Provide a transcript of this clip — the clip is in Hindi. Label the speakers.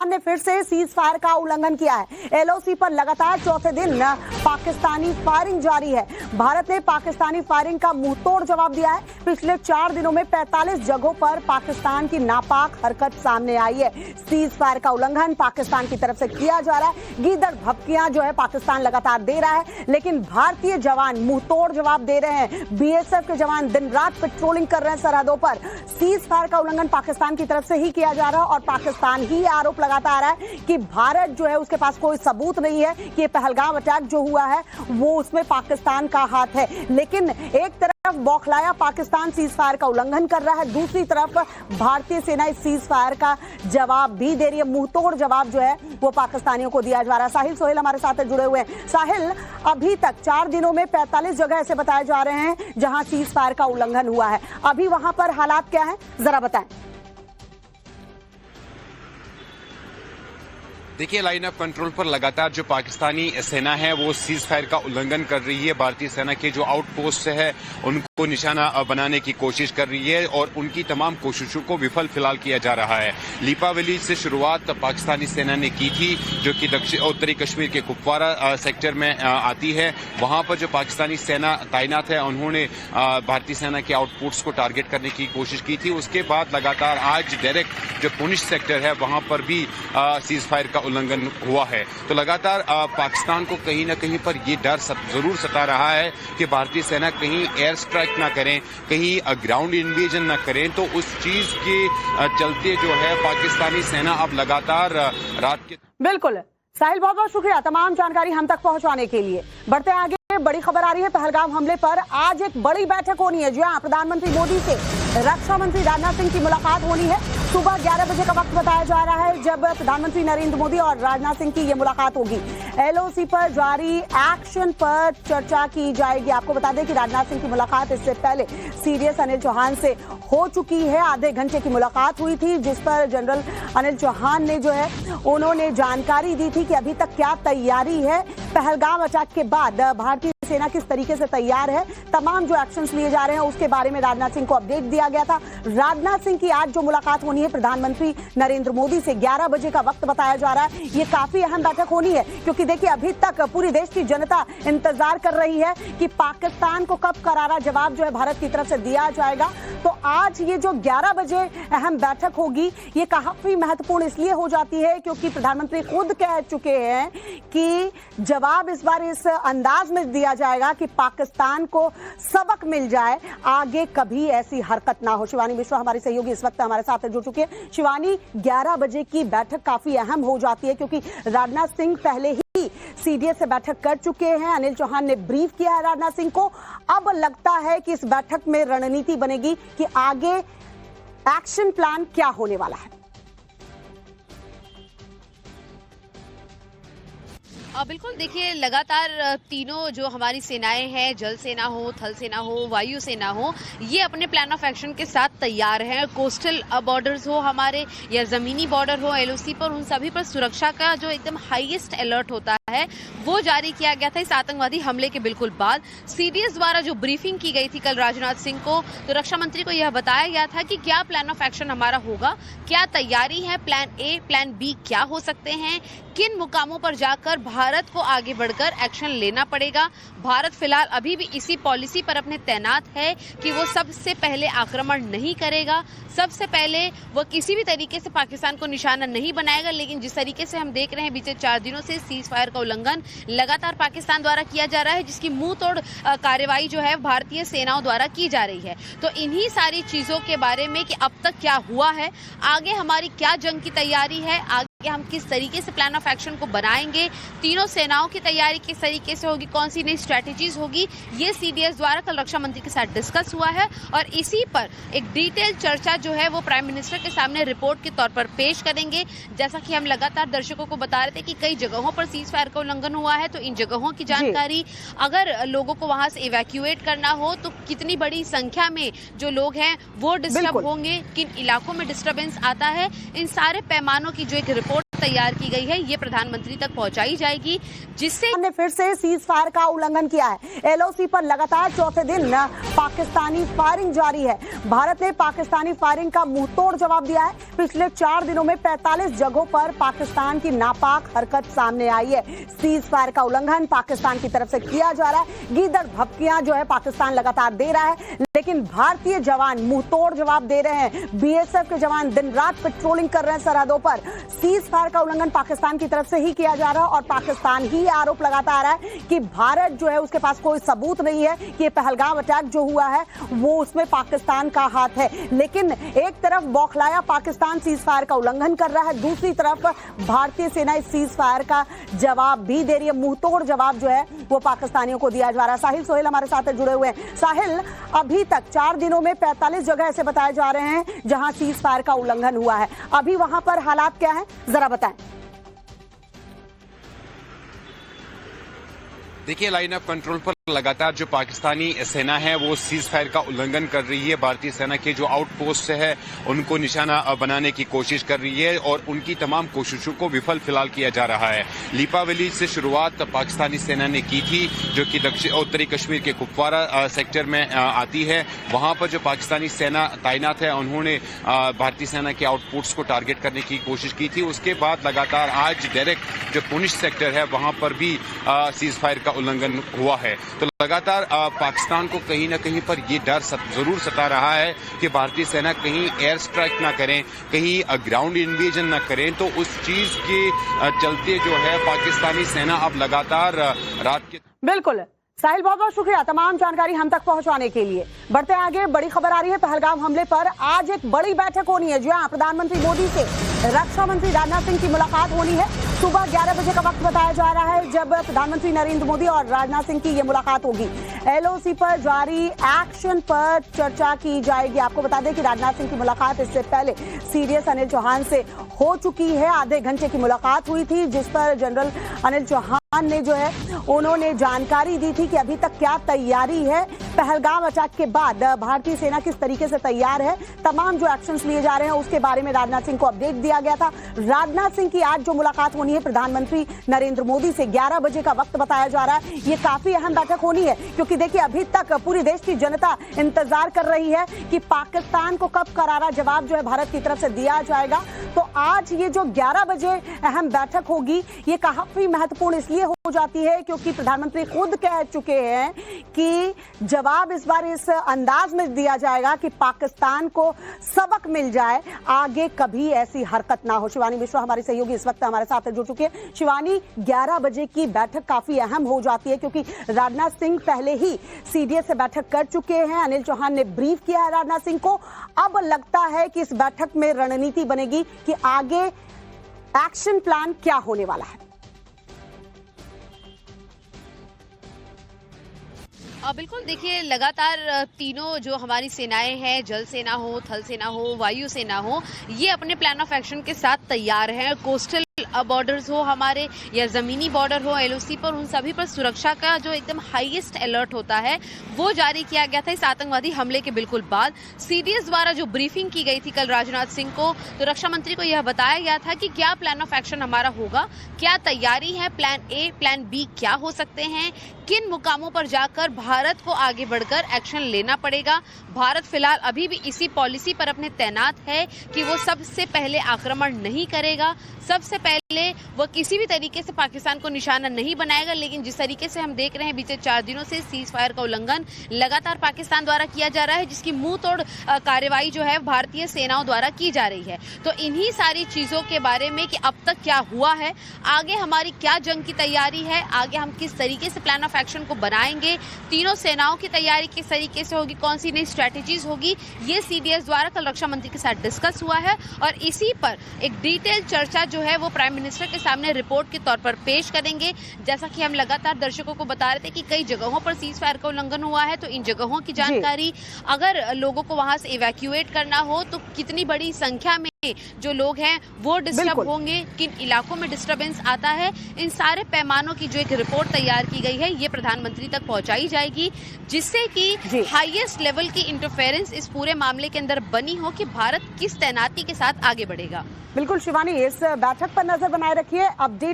Speaker 1: ने फिर से सीज फायर का उल्लंघन किया है। एलओसी पर लगातार चौथे दिन पाकिस्तानी फायरिंग जारी है। भारत ने पाकिस्तानी फायरिंग का मुंहतोड़ जवाब दिया है। पिछले 4 दिनों में 45 जगहों पर पाकिस्तान की नापाक हरकत सामने आई है। सीज फायर का उल्लंघन पाकिस्तान की तरफ से किया जा रहा है। गीदड़ भपकियां जो है पाकिस्तान लगातार दे रहा है, लेकिन भारतीय जवान मुंहतोड़ जवाब दे रहे हैं। बीएसएफ के जवान दिन रात पेट्रोलिंग कर रहे हैं सरहदों पर। सीज फायर का उल्लंघन पाकिस्तान की तरफ से ही किया जा रहा है और पाकिस्तान ही आरोप लगाता आ रहा है कि भारत जो है उसके पास कोई सबूत नहीं है कि पहलगाम अटैक जो हुआ है वो उसमें पाकिस्तान का हाथ है। लेकिन एक तरफ बौखलाया पाकिस्तान सीज फायर का उल्लंघन कर रहा है, दूसरी तरफ भारतीय सेना इस सीज फायर का जवाब भी दे रही है। मुंहतोड़ जवाब जो है वो पाकिस्तानियों को दिया जा रहा है। साहिल सोहेल हमारे साथ जुड़े हुए हैं। साहिल, अभी तक 4 दिनों में 45 जगह ऐसे बताए जा रहे हैं जहां सीज फायर का उल्लंघन हुआ है। अभी वहां पर हालात क्या है, जरा बताएं।
Speaker 2: देखिए, लाइन ऑफ कंट्रोल पर लगातार जो पाकिस्तानी सेना है वो सीज फायर का उल्लंघन कर रही है। भारतीय सेना के जो आउटपोस्ट है उनको निशाना बनाने की कोशिश कर रही है और उनकी तमाम कोशिशों को विफल फिलहाल किया जा रहा है। लीपावली से शुरुआत पाकिस्तानी सेना ने की थी, जो कि उत्तरी कश्मीर के कुपवारा सेक्टर में आती है। वहां पर जो पाकिस्तानी सेना तैनात है उन्होंने भारतीय सेना के आउटपोस्ट को टारगेट करने की कोशिश की थी। उसके बाद लगातार आज डायरेक्ट जो पुंछ सेक्टर है वहां पर भी सीज फायर का उल्लंघन हुआ है। तो लगातार पाकिस्तान को कहीं ना कहीं पर ये डर जरूर सता रहा है कि भारतीय सेना कहीं एयर स्ट्राइक ना करें, कहीं ग्राउंड इन्वेजन ना करें। तो उस चीज के चलते जो है पाकिस्तानी सेना अब लगातार रात के।
Speaker 1: बिल्कुल साहिल, बहुत बहुत शुक्रिया तमाम जानकारी हम तक पहुंचाने के लिए। बढ़ते आगे, बड़ी खबर आ रही है पहलगाम हमले पर। आज एक बड़ी बैठक होनी है। जी हां, प्रधानमंत्री मोदी से रक्षा मंत्री राजनाथ सिंह की मुलाकात होनी है। सुबह 11 बजे का वक्त बताया जा रहा है जब प्रधानमंत्री नरेंद्र मोदी और राजनाथ सिंह की ये मुलाकात होगी। एलओसी पर जारी एक्शन पर चर्चा की जाएगी। आपको बता दें कि राजनाथ सिंह की मुलाकात इससे पहले सीडीएस अनिल चौहान से हो चुकी है। आधे घंटे की मुलाकात हुई थी जिस पर जनरल अनिल चौहान ने जो है उन्होंने जानकारी दी थी कि अभी तक क्या तैयारी है, पहलगाम अटैक के बाद भारतीय सेना किस तरीके से तैयार है, तमाम जो एक्शंस लिए जा रहे हैं उसके बारे में राजनाथ सिंह को अपडेट दिया गया था। राजनाथ सिंह की आज जो मुलाकात होनी है प्रधानमंत्री नरेंद्र मोदी से, 11 बजे का वक्त बताया जा रहा है। ये काफी अहम बैठक होनी है क्योंकि देखिए अभी तक पूरी देश की जनता इंतजार कर रही है कि पाकिस्तान को कब करारा जवाब जो है भारत की तरफ से दिया जाएगा। तो आज ये जो 11 बजे अहम बैठक होगी ये काफी महत्वपूर्ण इसलिए हो जाती है क्योंकि प्रधानमंत्री खुद कह चुके हैं कि जवाब इस बार इस अंदाज में दिया जाएगा कि पाकिस्तान को सबक मिल जाए, आगे कभी ऐसी हरकत ना हो। शिवानी मिश्रा हमारी सहयोगी इस वक्त हमारे साथ जुड़ चुके हैं। शिवानी, 11 बजे की बैठक काफी अहम हो जाती है क्योंकि राजनाथ सिंह पहले ही सीडीएस से बैठक कर चुके हैं। अनिल चौहान ने ब्रीफ किया है राजनाथ सिंह को। अब लगता है कि इस बैठक में रणनीति बनेगी कि आगे एक्शन प्लान क्या होने वाला है।
Speaker 3: बिल्कुल, देखिए लगातार तीनों जो हमारी सेनाएं हैं, जल सेना हो, थल सेना हो, वायु सेना हो, ये अपने प्लान ऑफ एक्शन के साथ तैयार हैं। कोस्टल बॉर्डर्स हो हमारे या जमीनी बॉर्डर हो, एलओसी पर, उन सभी पर सुरक्षा का जो एकदम हाईएस्ट अलर्ट होता है वो जारी किया गया था इस आतंकवादी हमले के बिल्कुल बाद। सीडीएस द्वारा जो ब्रीफिंग की गई थी कल राजनाथ सिंह को, तो रक्षा मंत्री को यह बताया गया था कि क्या प्लान ऑफ एक्शन हमारा होगा, क्या तैयारी है, प्लान ए प्लान बी क्या हो सकते हैं, किन मुकामों पर जाकर भारत को आगे बढ़कर एक्शन लेना पड़ेगा। भारत फिलहाल अभी भी इसी पॉलिसी पर अपने तैनात है कि वो सबसे पहले आक्रमण नहीं करेगा, सबसे पहले वो किसी भी तरीके से पाकिस्तान को निशाना नहीं बनाएगा। लेकिन जिस तरीके से हम देख रहे हैं बीते 4 दिनों से सीज फायर का उल्लंघन लगातार पाकिस्तान द्वारा किया जा रहा है, जिसकी मुंह तोड़ कार्रवाई जो है भारतीय सेनाओं द्वारा की जा रही है। तो इन्हीं सारी चीजों के बारे में कि अब तक क्या हुआ है, आगे हमारी क्या जंग की तैयारी है, आगे हम किस तरीके से प्लान ऑफ एक्शन को बनाएंगे, तीनों सेनाओं की तैयारी किस तरीके से होगी, कौन सी नई स्ट्रेटेजीज होगी, ये सीडीएस द्वारा कल रक्षा मंत्री के साथ डिस्कस हुआ है। और इसी पर एक डिटेल चर्चा जो है वो प्राइम मिनिस्टर के सामने रिपोर्ट के तौर पर पेश करेंगे। जैसा कि हम लगातार दर्शकों को बता रहे थे कि कई जगहों पर सीज फायर का उल्लंघन हुआ है, तो इन जगहों की जानकारी, अगर लोगों को वहां से इवैक्यूएट करना हो तो कितनी बड़ी संख्या में जो लोग हैं वो डिस्टर्ब होंगे, किन इलाकों में डिस्टर्बेंस आता है, इन सारे पैमानों की जो एक रिपोर्ट तैयार की गई है ये प्रधानमंत्री तक पहुंचाई जाएगी, जिससे
Speaker 1: ने फिर से सीज फायर का उल्लंघन किया है। एलओसी पर लगातार चौथे दिन पाकिस्तानी फायरिंग जारी है। भारत ने पाकिस्तानी फायरिंग का मुंहतोड़ जवाब दिया है। पिछले 4 दिनों में 45 जगहों पर पाकिस्तान की नापाक हरकत सामने आई है। सीज फायर का उल्लंघन पाकिस्तान की तरफ से किया जा रहा है। गीदड़ भपकियां जो है पाकिस्तान लगातार दे रहा है, लेकिन भारतीय जवान मुंहतोड़ जवाब दे रहे हैं। बीएसएफ के जवान दिन रात पेट्रोलिंग कर रहे हैं सरहदों पर। सीज फायर का उल्लंघन पाकिस्तान की तरफ से ही किया जा रहा है और पाकिस्तान ही आरोप लगाता आ रहा है कि भारत जो है उसके पास कोई सबूत नहीं है कि पहलगाम अटैक जो हुआ है वो उसमें पाकिस्तान का हाथ है। लेकिन एक तरफ बौखलाया पाकिस्तान सीज फायर का उल्लंघन कर रहा है, दूसरी तरफ भारतीय सेना इस सीज फायर का जवाब भी दे रही है। मुंहतोड़ जवाब जो है वो पाकिस्तानियों को दिया जा रहा है। साहिल सोहेल हमारे साथ जुड़े हुए हैं। साहिल, अभी तक 4 दिनों में 45 जगह ऐसे बताए जा रहे हैं जहां सीज फायर का उल्लंघन हुआ है। अभी वहां पर हालात क्या है, जरा बताएं।
Speaker 2: देखिए, लाइन ऑफ कंट्रोल पर लगातार जो पाकिस्तानी सेना है वो सीज फायर का उल्लंघन कर रही है। भारतीय सेना के जो आउटपोस्ट है उनको निशाना बनाने की कोशिश कर रही है और उनकी तमाम कोशिशों को विफल फिलहाल किया जा रहा है। लीपावली से शुरुआत पाकिस्तानी सेना ने की थी, जो कि उत्तरी कश्मीर के कुपवारा सेक्टर में आती है। वहां पर जो पाकिस्तानी सेना तैनात है उन्होंने भारतीय सेना के आउटपोस्ट को टारगेट करने की कोशिश की थी। उसके बाद लगातार आज डायरेक्ट जो पुंछ सेक्टर है वहां पर भी सीज फायर का उल्लंघन हुआ है। तो लगातार पाकिस्तान को कहीं ना कहीं पर ये डर जरूर सता रहा है कि भारतीय सेना कहीं एयर स्ट्राइक ना करें, कहीं ग्राउंड इन्वेजन ना करें। तो उस चीज के चलते जो है पाकिस्तानी सेना अब लगातार रात के
Speaker 1: बिल्कुल साहिल, बहुत बहुत शुक्रिया तमाम जानकारी हम तक पहुंचाने के लिए। बढ़ते आगे, बड़ी खबर आ रही है पहलगाम हमले पर आज एक बड़ी बैठक होनी है। जी हां, प्रधानमंत्री मोदी से रक्षा मंत्री राजनाथ सिंह की मुलाकात होनी है। सुबह 11 बजे का वक्त बताया जा रहा है जब प्रधानमंत्री नरेंद्र मोदी और राजनाथ सिंह की ये मुलाकात होगी। एलओसी पर जारी एक्शन पर चर्चा की जाएगी। आपको बता दें कि राजनाथ सिंह की मुलाकात इससे पहले सीडीएस अनिल चौहान से हो चुकी है। आधे घंटे की मुलाकात हुई थी जिस पर जनरल अनिल चौहान ने जो है उन्होंने जानकारी दी थी कि अभी तक क्या तैयारी है, पहलगाम अटैक के बाद भारतीय सेना किस तरीके से तैयार है, तमाम जो एक्शंस लिए जा रहे हैं उसके बारे में राजनाथ सिंह को अपडेट दिया गया था। राजनाथ सिंह की आज जो मुलाकात होनी है प्रधानमंत्री नरेंद्र मोदी से 11 बजे का वक्त बताया जा रहा है। ये काफी अहम बैठक होनी है क्योंकि देखिए अभी तक पूरी देश की जनता इंतजार कर रही है कि पाकिस्तान को कब करारा जवाब जो है भारत की तरफ से दिया जाएगा। तो आज ये जो 11 बजे अहम बैठक होगी ये काफी महत्वपूर्ण इसलिए हो जाती है क्योंकि प्रधानमंत्री खुद कह चुके हैं कि जवाब इस बार इस अंदाज में दिया जाएगा कि पाकिस्तान को सबक मिल जाए, आगे कभी ऐसी हरकत ना हो। शिवानी मिश्रा हमारी सहयोगी इस वक्त हमारे साथ जुड़ चुकी है। शिवानी, 11 बजे की बैठक काफी अहम हो जाती है क्योंकि राजनाथ सिंह पहले ही सीडीएस से बैठक कर चुके हैं। अनिल चौहान ने ब्रीफ किया है राजनाथ सिंह को। अब लगता है कि इस बैठक में रणनीति बनेगी कि आगे एक्शन प्लान क्या होने वाला है।
Speaker 3: बिल्कुल, देखिए लगातार तीनों जो हमारी सेनाएं हैं, जल सेना हो, थल सेना हो, वायु सेना हो, ये अपने प्लान ऑफ एक्शन के साथ तैयार हैं। कोस्टल बॉर्डर्स हो हमारे या जमीनी बॉर्डर हो, एलओसी पर, उन सभी पर सुरक्षा का जो एकदम हाईएस्ट अलर्ट होता है वो जारी किया गया था इस आतंकवादी हमले के बिल्कुल बाद। सीडीएस द्वारा जो ब्रीफिंग की गई थी कल राजनाथ सिंह को, तो रक्षा मंत्री को यह बताया गया था कि क्या प्लान ऑफ एक्शन हमारा होगा, क्या तैयारी है, प्लान ए प्लान बी क्या हो सकते हैं, किन मुकामों पर जाकर भारत को आगे बढ़कर एक्शन लेना पड़ेगा। भारत फिलहाल अभी भी इसी पॉलिसी पर अपने तैनात है कि वो सबसे पहले आक्रमण नहीं करेगा, सबसे पहले वो किसी भी तरीके से पाकिस्तान को निशाना नहीं बनाएगा। लेकिन जिस तरीके से हम देख रहे हैं बीते 4 दिनों से सीज फायर का उल्लंघन लगातार पाकिस्तान द्वारा किया जा रहा है, जिसकी मुंह तोड़ कार्रवाई जो है भारतीय सेनाओं द्वारा की जा रही है। तो इन्हीं सारी चीजों के बारे में कि अब तक क्या हुआ है, आगे हमारी क्या जंग की तैयारी है, आगे हम किस तरीके से प्लान ऑफ एक्शन को बनाएंगे, तीनों सेनाओं की तैयारी किस तरीके से होगी, कौन सी नई स्ट्रैटेजीज होगी, ये सीडीएस द्वारा कल रक्षा मंत्री के साथ डिस्कस हुआ है। और इसी पर एक डिटेल चर्चा जो है वो प्राइम मिनिस्टर के सामने रिपोर्ट के तौर पर पेश करेंगे। जैसा कि हम लगातार दर्शकों को बता रहे थे कि कई जगहों पर सीज फायर का उल्लंघन हुआ है, तो इन जगहों की जानकारी, अगर लोगों को वहां से इवैक्यूएट करना हो तो कितनी बड़ी संख्या में जो लोग हैं वो डिस्टर्ब
Speaker 1: बिल्कुल।
Speaker 3: होंगे, किन इलाकों में डिस्टरबेंस आता है, इन सारे पैमानों की जो एक रिपोर्ट तैयार की गई है ये प्रधानमंत्री तक पहुंचाई जाएगी, जिससे
Speaker 1: जी।
Speaker 3: कि हाईएस्ट लेवल की इंटरफेरेंस इस पूरे मामले के अंदर बनी हो कि भारत किस तैनाती के साथ आगे बढ़ेगा।
Speaker 1: बिल्कुल शिवानी, इस बैठक पर नजर बनाए रखिए। अपडेट